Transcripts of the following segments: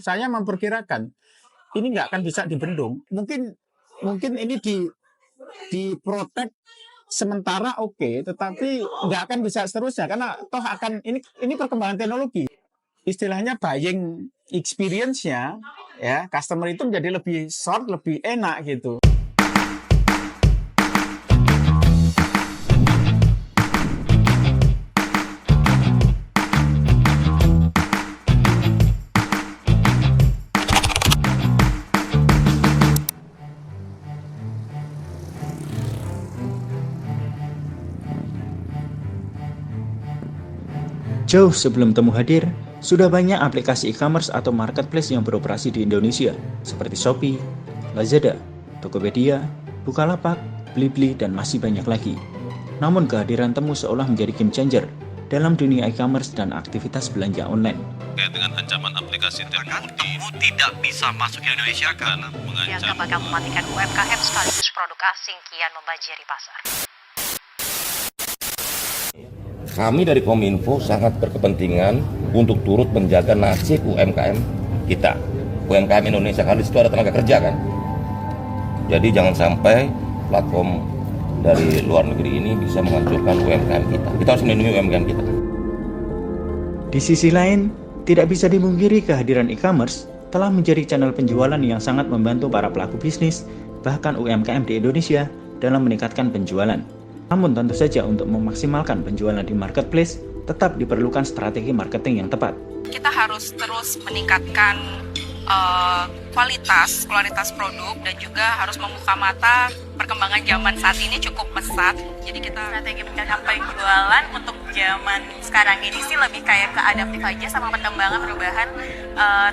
saya memperkirakan ini nggak akan bisa dibendung. Mungkin ini diprotek sementara oke, tetapi nggak akan bisa seterusnya karena toh akan ini perkembangan teknologi. Istilahnya buying experience-nya ya customer itu menjadi lebih short, lebih enak gitu. Jauh sebelum Temu hadir, sudah banyak aplikasi e-commerce atau marketplace yang beroperasi di Indonesia, seperti Shopee, Lazada, Tokopedia, Bukalapak, Blibli, dan masih banyak lagi. Namun kehadiran Temu seolah menjadi game changer dalam dunia e-commerce dan aktivitas belanja online. Kayak dengan ancaman aplikasi Temu tidak bisa masuk ke Indonesia karena yang bakal mematikan UMKM sekaligus produk asing kian membanjiri pasar. Kami dari Kominfo sangat berkepentingan untuk turut menjaga nasib UMKM kita, UMKM Indonesia, karena di situ ada tenaga kerja kan. Jadi jangan sampai platform dari luar negeri ini bisa menghancurkan UMKM kita. Kita harus melindungi UMKM kita. Di sisi lain, tidak bisa dimungkiri kehadiran e-commerce telah menjadi channel penjualan yang sangat membantu para pelaku bisnis, bahkan UMKM di Indonesia dalam meningkatkan penjualan. Namun tentu saja untuk memaksimalkan penjualan di marketplace, tetap diperlukan strategi marketing yang tepat. Kita harus terus meningkatkan kualitas produk dan juga harus membuka mata. Perkembangan zaman saat ini cukup pesat, jadi kita strategi meningkatkan penjualan untuk zaman sekarang ini sih lebih kayak ke adaptif aja sama perkembangan perubahan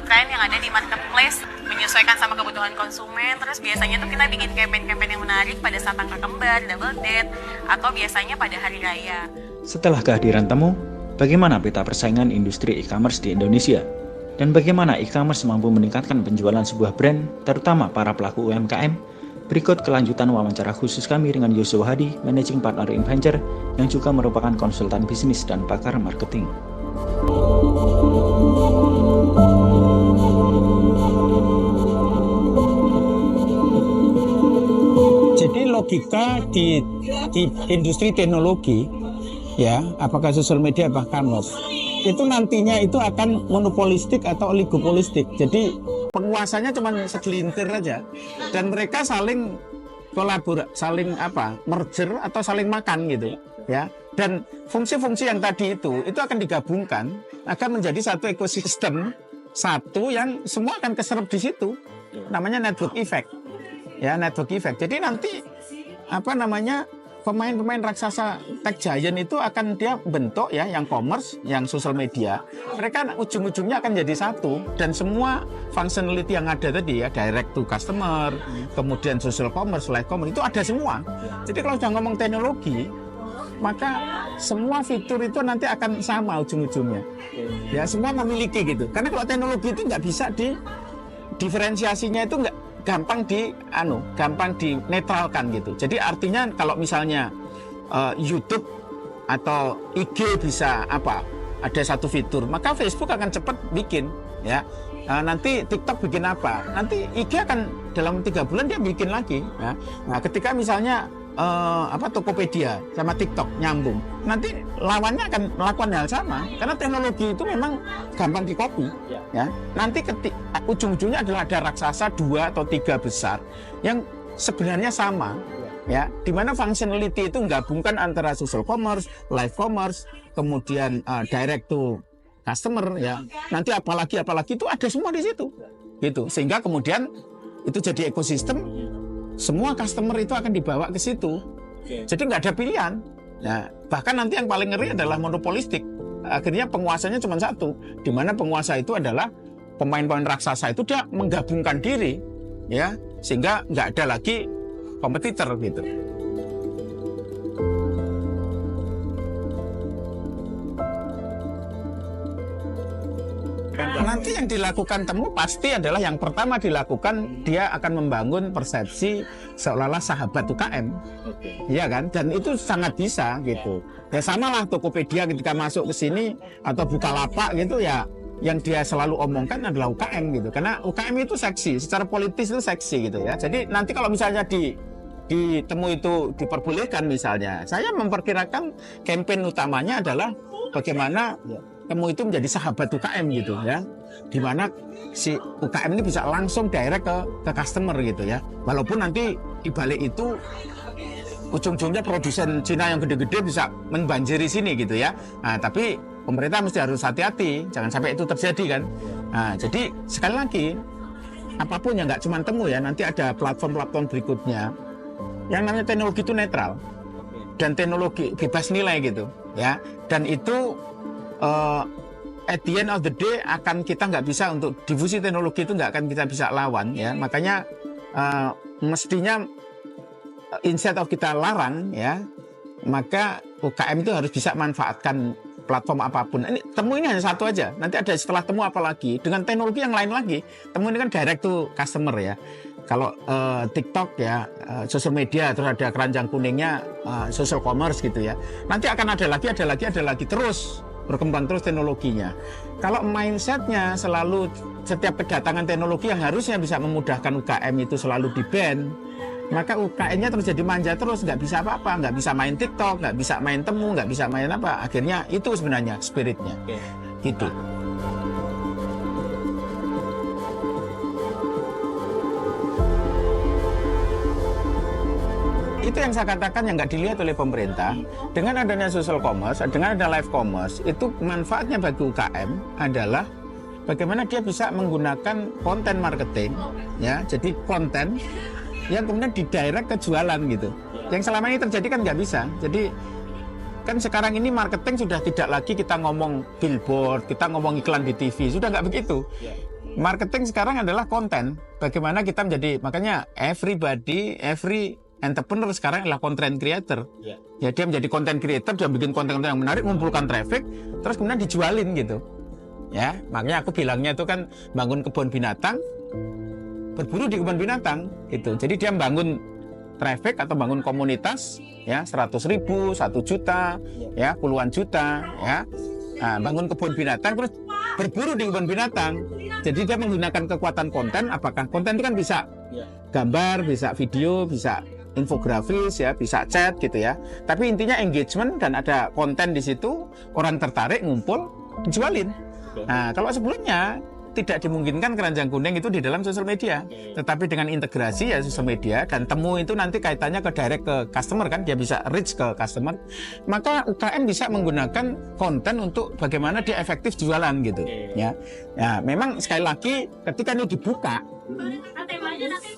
tren yang ada di marketplace, menyesuaikan sama kebutuhan konsumen. Terus biasanya tuh kita bikin campaign-campaign yang menarik pada saat tanggal kembar, double date, atau biasanya pada hari raya. Setelah kehadiran Temu, bagaimana peta persaingan industri e-commerce di Indonesia? Dan bagaimana e-commerce mampu meningkatkan penjualan sebuah brand, terutama para pelaku UMKM? Berikut kelanjutan wawancara khusus kami dengan Yusuf Hadi, Managing Partner InVenture, yang juga merupakan konsultan bisnis dan pakar marketing. Jadi logika di industri teknologi, ya, apakah sosial media, apakah e-commerce, itu nantinya itu akan monopolistik atau oligopolistik. Jadi penguasanya cuma segelintir aja, dan mereka saling saling merger atau saling makan gitu, ya. Dan fungsi-fungsi yang tadi itu akan digabungkan, akan menjadi satu ekosistem yang semua akan keserap di situ. Namanya network effect, ya, network effect. Jadi nanti pemain-pemain raksasa tech giant itu akan dia bentuk, ya, yang commerce, yang social media. Mereka ujung-ujungnya akan jadi satu, dan semua functionality yang ada tadi, ya, direct to customer, kemudian social commerce, live commerce, itu ada semua. Jadi kalau sudah ngomong teknologi, maka semua fitur itu nanti akan sama ujung-ujungnya. Ya, semua memiliki gitu. Karena kalau teknologi itu nggak bisa diferensiasinya itu nggak gampang dinetralkan gitu. Jadi artinya kalau misalnya YouTube atau IG bisa ada satu fitur, maka Facebook akan cepat bikin, ya. Nanti TikTok bikin apa? Nanti IG akan dalam 3 bulan dia bikin lagi, ya. Nah, ketika misalnya Tokopedia sama TikTok nyambung, nanti lawannya akan melakukan hal sama karena teknologi itu memang gampang dikopi, ya. Nanti ujung-ujungnya adalah ada raksasa 2 atau 3 besar yang sebenarnya sama, ya, di mana functionality itu menggabungkan antara social commerce, live commerce, kemudian direct to customer, ya. Nanti apalagi itu ada semua di situ, gitu. Sehingga kemudian itu jadi ekosistem. Semua customer itu akan dibawa ke situ. Jadi nggak ada pilihan. Nah, bahkan nanti yang paling ngeri adalah monopolistik. Akhirnya penguasanya cuma satu, di mana penguasa itu adalah pemain-pemain raksasa itu dia menggabungkan diri, ya, sehingga nggak ada lagi kompetitor gitu. Nanti yang dilakukan Temu pasti adalah yang pertama dilakukan, dia akan membangun persepsi seolah-olah sahabat UKM, iya kan? Dan itu sangat bisa gitu. Ya samalah Tokopedia ketika masuk ke sini atau Bukalapak gitu, ya yang dia selalu omongkan adalah UKM gitu. Karena UKM itu seksi, secara politis itu seksi gitu ya. Jadi nanti kalau misalnya di temu itu diperbolehkan misalnya, saya memperkirakan campaign utamanya adalah bagaimana temu itu menjadi sahabat UKM gitu ya, dimana si UKM ini bisa langsung direct ke customer gitu ya, walaupun nanti dibalik itu ujung-ujungnya produsen Cina yang gede-gede bisa membanjiri sini gitu ya. Nah, tapi pemerintah mesti harus hati-hati, jangan sampai itu terjadi kan. Nah, jadi sekali lagi apapun yang nggak cuma temu ya, nanti ada platform-platform berikutnya. Yang namanya teknologi itu netral dan teknologi bebas nilai gitu ya, dan itu at the end of the day akan kita nggak bisa untuk difusi teknologi itu nggak akan kita bisa lawan ya. Makanya mestinya instead of kita larang ya, maka UKM itu harus bisa manfaatkan platform apapun. Ini temu ini hanya satu aja, nanti ada setelah temu apa lagi dengan teknologi yang lain lagi. Temu ini kan direct to customer ya. Kalau TikTok ya, sosial media, terus ada keranjang kuningnya, social commerce gitu ya. Nanti akan ada lagi terus berkembang terus teknologinya. Kalau mindsetnya selalu setiap kedatangan teknologi yang harusnya bisa memudahkan UKM itu selalu di-ban, maka UKM-nya terus jadi manja terus, nggak bisa apa-apa, nggak bisa main TikTok, nggak bisa main temu, nggak bisa main apa. Akhirnya itu sebenarnya spiritnya, gitu. Itu yang saya katakan yang nggak dilihat oleh pemerintah. Dengan adanya social commerce, dengan ada live commerce, itu manfaatnya bagi UKM adalah bagaimana dia bisa menggunakan konten marketing, ya. Jadi konten yang kemudian didirect ke jualan gitu. Yang selama ini terjadi kan nggak bisa. Jadi kan sekarang ini marketing sudah tidak lagi kita ngomong billboard, kita ngomong iklan di TV, sudah nggak begitu. Marketing sekarang adalah konten. Bagaimana kita menjadi, makanya every entrepreneur sekarang adalah content creator. Ya, dia menjadi content creator, dia bikin konten-konten yang menarik, mengumpulkan traffic, terus kemudian dijualin gitu. Ya, makanya aku bilangnya itu kan bangun kebun binatang, berburu di kebun binatang gitu. Jadi dia bangun traffic atau bangun komunitas ya, 100.000, 1 juta, ya, puluhan juta, ya. Nah, bangun kebun binatang terus berburu di kebun binatang. Jadi dia menggunakan kekuatan konten, apakah konten itu kan bisa gambar, bisa video, bisa infografis ya, bisa chat gitu ya. Tapi intinya engagement dan ada konten di situ, orang tertarik, ngumpul, dijualin. Nah, kalau sebelumnya tidak dimungkinkan keranjang kuning itu di dalam sosial media, tetapi dengan integrasi ya sosial media dan temu itu nanti kaitannya ke direct ke customer kan, dia bisa reach ke customer, maka UKM bisa menggunakan konten untuk bagaimana dia efektif jualan gitu ya. Ya, memang sekali lagi ketika ini dibuka,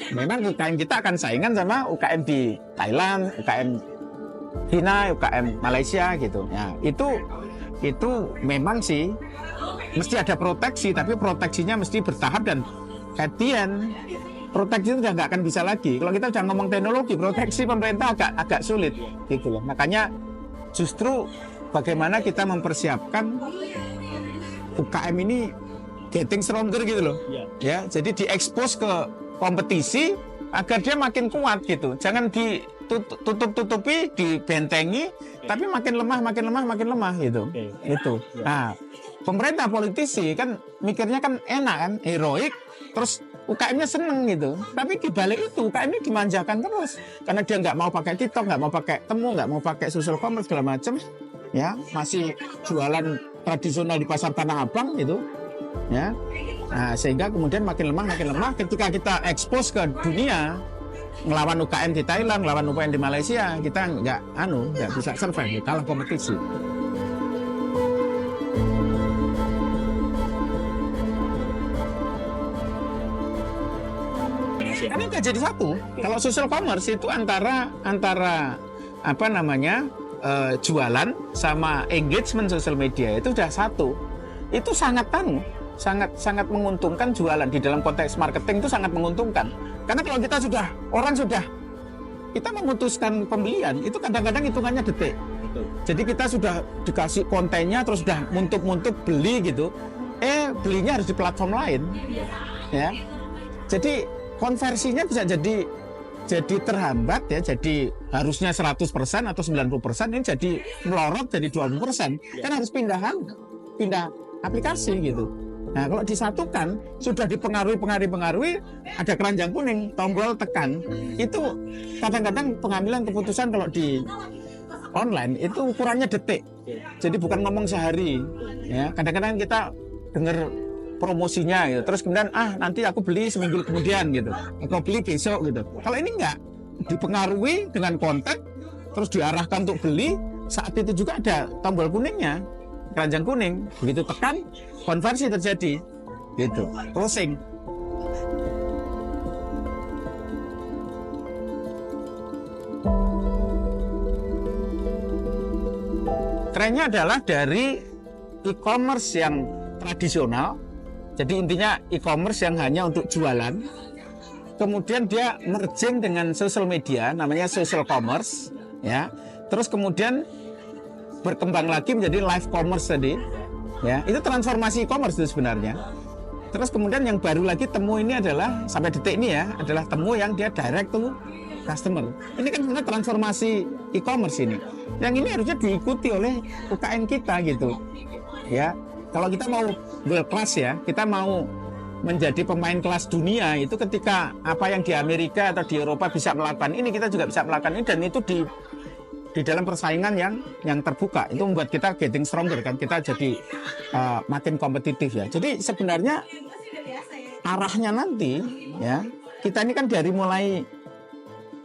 memang UKM kita akan saingan sama UKM di Thailand, UKM China, UKM Malaysia gitu. Ya, itu memang sih mesti ada proteksi, tapi proteksinya mesti bertahap dan ketian proteksi itu udah nggak akan bisa lagi. Kalau kita udah ngomong teknologi, proteksi pemerintah agak sulit gitu loh. Makanya justru bagaimana kita mempersiapkan UKM ini getting stronger gitu loh. Ya, jadi diekspos ke kompetisi agar dia makin kuat gitu. Jangan ditutup-tutupi, dibentengi, tapi makin lemah gitu. Itu. Nah, pemerintah politisi kan mikirnya kan enak kan, heroik, terus UKM-nya seneng gitu. Tapi di balik itu UKM ini dimanjakan terus karena dia nggak mau pakai TikTok, nggak mau pakai temu, nggak mau pakai social commerce segala macam, ya masih jualan tradisional di pasar Tanah Abang gitu, ya. Nah, sehingga kemudian makin lemah ketika kita ekspos ke dunia ngelawan UKM di Thailand, ngelawan UKM di Malaysia, kita nggak bisa survive, kalah kompetisi. Karena nggak jadi satu. Kalau social commerce itu antara apa namanya jualan sama engagement social media itu udah satu. Itu sangat menguntungkan jualan di dalam konteks marketing, itu sangat menguntungkan. Karena kalau kita memutuskan pembelian itu kadang-kadang hitungannya detik. Jadi kita sudah dikasih kontennya terus sudah muntuk beli gitu. Belinya harus di platform lain. Ya. Jadi konversinya bisa jadi terhambat ya, jadi harusnya 100% atau 90% ini jadi melorot jadi 20%. Kan harus pindah aplikasi gitu. Nah, kalau disatukan sudah dipengaruhi, ada keranjang kuning, tombol tekan. Itu kadang-kadang pengambilan keputusan kalau di online itu ukurannya detik. Jadi bukan ngomong sehari. Ya, kadang-kadang kita dengar promosinya gitu. Terus kemudian nanti aku beli seminggu kemudian gitu. Aku beli besok gitu. Kalau ini enggak, dipengaruhi dengan kontak terus diarahkan untuk beli, saat itu juga ada tombol kuningnya. Keranjang kuning, begitu tekan konversi terjadi gitu, closing. Trennya adalah dari e-commerce yang tradisional, jadi intinya e-commerce yang hanya untuk jualan, kemudian dia merging dengan social media, namanya social commerce, ya. Terus kemudian berkembang lagi menjadi live commerce tadi, ya. Itu transformasi e-commerce itu sebenarnya. Terus kemudian yang baru lagi temu ini adalah sampai detik ini ya, adalah temu yang dia direct to customer. Ini kan sebenarnya transformasi e-commerce ini. Yang ini harusnya diikuti oleh UKM kita gitu. Ya. Kalau kita mau world class ya, kita mau menjadi pemain kelas dunia, itu ketika apa yang di Amerika atau di Eropa bisa melakukan ini, kita juga bisa melakukan ini, dan itu di dalam persaingan yang terbuka. Itu membuat kita getting stronger kan, kita jadi makin kompetitif ya. Jadi sebenarnya arahnya nanti ya, kita ini kan dari mulai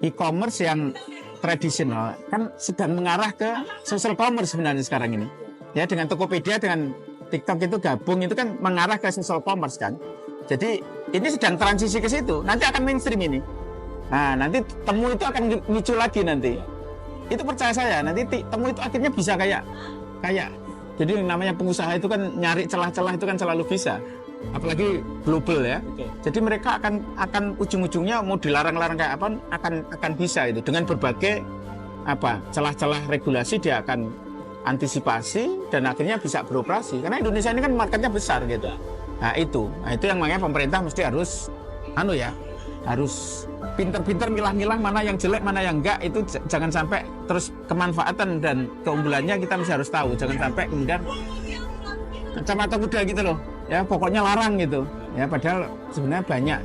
e-commerce yang tradisional kan sedang mengarah ke social commerce sebenarnya sekarang ini. Ya, dengan Tokopedia, dengan TikTok itu gabung, itu kan mengarah ke social commerce kan. Jadi ini sedang transisi ke situ. Nanti akan mainstream ini. Nah, nanti temu itu akan muncul lagi nanti. Itu percaya saya, nanti temu itu akhirnya bisa kayak jadi namanya pengusaha itu kan nyari celah-celah itu kan selalu bisa, apalagi global ya. Jadi mereka akan ujung-ujungnya mau dilarang-larang kayak apa akan bisa itu dengan berbagai celah-celah regulasi, dia akan antisipasi dan akhirnya bisa beroperasi, karena Indonesia ini kan marketnya besar gitu. Nah itu yang makanya pemerintah mesti harus harus pinter-pinter milah-milah mana yang jelek, mana yang enggak. Itu jangan sampai terus kemanfaatan dan keunggulannya kita mesti harus tahu. Jangan sampai kemudian kacamata kuda gitu loh. Ya pokoknya larang gitu. Ya padahal sebenarnya banyak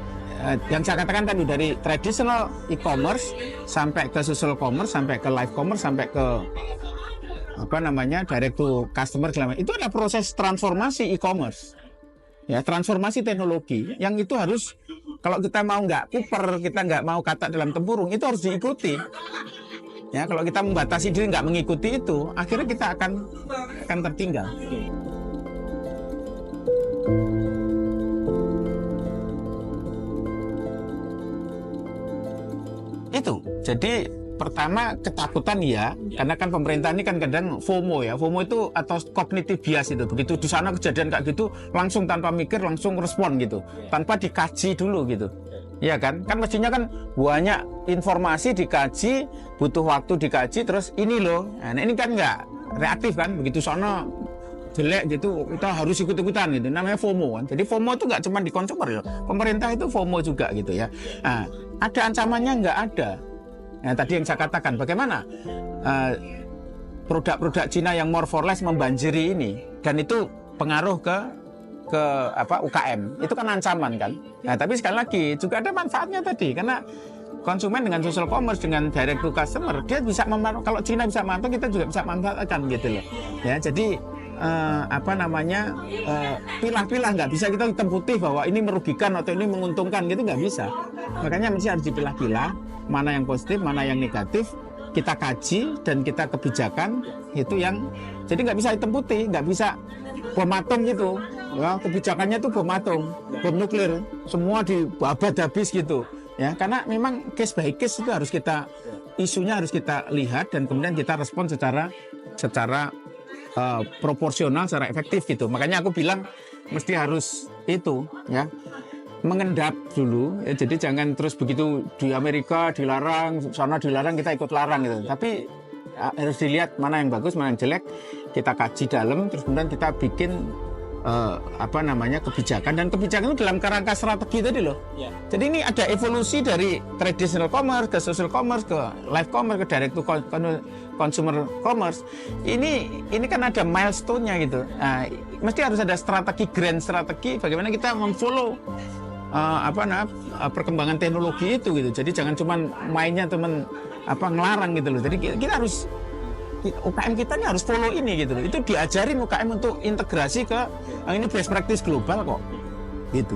yang saya katakan tadi, dari traditional e-commerce sampai ke social commerce, sampai ke live commerce, sampai ke direct to customer segala macam. Itu ada proses transformasi e-commerce. Ya, transformasi teknologi yang itu harus, kalau kita mau nggak kuper, kita nggak mau kata dalam tempurung, itu harus diikuti. Ya, kalau kita membatasi diri nggak mengikuti itu, akhirnya kita akan tertinggal. Itu, jadi pertama ketakutan ya, karena kan pemerintah ini kan kadang FOMO ya. FOMO itu atau cognitive bias itu. Begitu di sana kejadian kayak gitu, langsung tanpa mikir langsung respon gitu, tanpa dikaji dulu gitu. Iya kan? Kan mestinya kan banyak informasi dikaji, butuh waktu dikaji, terus ini loh. Nah, ini kan nggak reaktif kan? Begitu sana jelek gitu, kita harus ikut-ikutan gitu. Namanya FOMO kan. Jadi FOMO itu nggak cuma di consumer ya. Pemerintah itu FOMO juga gitu ya. Nah, ada ancamannya nggak ada. Nah, tadi yang saya katakan, bagaimana produk-produk Cina yang more for less membanjiri ini, dan itu pengaruh ke UKM, itu kan ancaman kan. Nah, tapi sekali lagi juga ada manfaatnya tadi, karena konsumen dengan social commerce, dengan direct to customer, dia bisa kalau Cina bisa manfaat, kita juga bisa manfaatkan gitu loh. Ya, jadi pilah-pilah, nggak bisa kita hitam putih bahwa ini merugikan atau ini menguntungkan gitu, nggak bisa. Makanya mesti harus dipilah-pilah mana yang positif, mana yang negatif, kita kaji dan kita kebijakan itu yang, jadi nggak bisa hitam putih, nggak bisa bom atom gitu ya, kebijakannya itu bom atom, bom nuklir, semua dibabat habis gitu ya, karena memang case by case itu harus kita, isunya harus kita lihat dan kemudian kita respon secara proporsional, secara efektif gitu. Makanya aku bilang mesti harus itu ya, mengendap dulu ya. Jadi jangan terus begitu di Amerika dilarang, sana dilarang, kita ikut larang gitu. Tapi harus dilihat mana yang bagus, mana yang jelek, kita kaji dalam, terus kemudian kita bikin kebijakan, dan kebijakan itu dalam kerangka strategi tadi loh. Jadi ini ada evolusi dari traditional commerce ke social commerce ke live commerce ke direct to consumer commerce. Ini kan ada milestone-nya gitu. Nah, mesti harus ada strategi, grand strategi bagaimana kita memfollow perkembangan teknologi itu gitu. Jadi jangan cuma mainnya ngelarang gitu loh. Jadi kita harus, UKM kita ini harus follow ini gitu loh. Itu diajarin UKM untuk integrasi ke ini best practice global kok gitu.